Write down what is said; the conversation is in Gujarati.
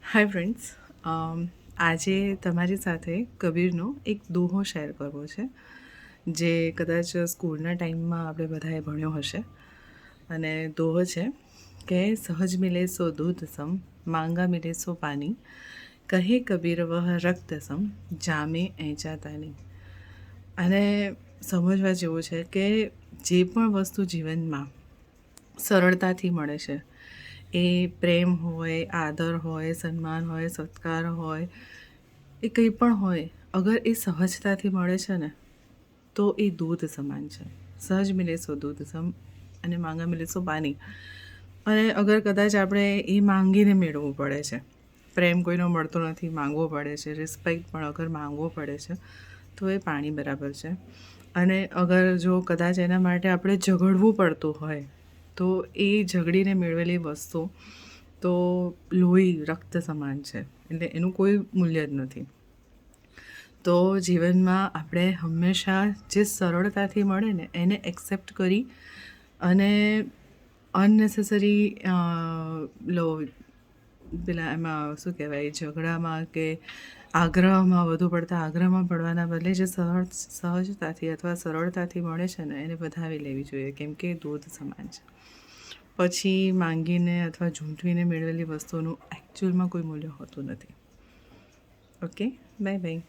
હાય ફ્રેન્ડ્સ, આજે તમારી સાથે કબીરનો એક દોહો શેર કરવો છે જે કદાચ સ્કૂલના ટાઈમમાં આપણે બધાએ ભણ્યો હશે. અને દોહો છે કે સહજ મિલે સો દૂધ સમ, માંગા મિલે સો પાની, કહે કબીર વહ રક્ત સમ, જામે એંચાતાની. અને સમજવા જેવું છે કે જે પણ વસ્તુ જીવનમાં સરળતાથી મળે છે, એ પ્રેમ હોય, આદર હોય, સન્માન હોય, સત્કાર હોય, એ કંઈ પણ હોય, અગર એ સહજતાથી મળે છે ને તો એ દૂધ સમાન છે. સહજ મિલે સો દૂધ સમ અને માંગા મિલે સો પાની. અને અગર કદાચ આપણે એ માંગીને મેળવવું પડે છે, પ્રેમ કોઈનો મળતો નથી, માંગવો પડે છે, રિસ્પેક્ટ પણ અગર માંગવો પડે છે તો એ પાણી બરાબર છે. અને અગર જો કદાચ એના માટે આપણે ઝઘડવું પડતું હોય તો એ ઝઘડીને મેળવેલી વસ્તુ તો લોહી રક્ત સમાન છે, એટલે એનું કોઈ મૂલ્ય જ નથી. તો જીવનમાં આપણે હંમેશા જે સરળતાથી મળે ને એને એક્સેપ્ટ કરી અને અનનેસેસરી લો પેલા એમાં શું કહેવાય, ઝઘડામાં કે આગ્રહમાં, વધુ પડતા આગ્રહમાં પડવાના બદલે જે સહજતાથી અથવા સરળતાથી મળે છે ને એને વધાવી લેવી જોઈએ, કેમ કે દૂધ સમાન છે. પછી માંગીને અથવા ઝૂંટવીને મેળવેલી વસ્તુનું એકચ્યુઅલમાં કોઈ મૂલ્ય હોતું નથી. Okay, bye bye.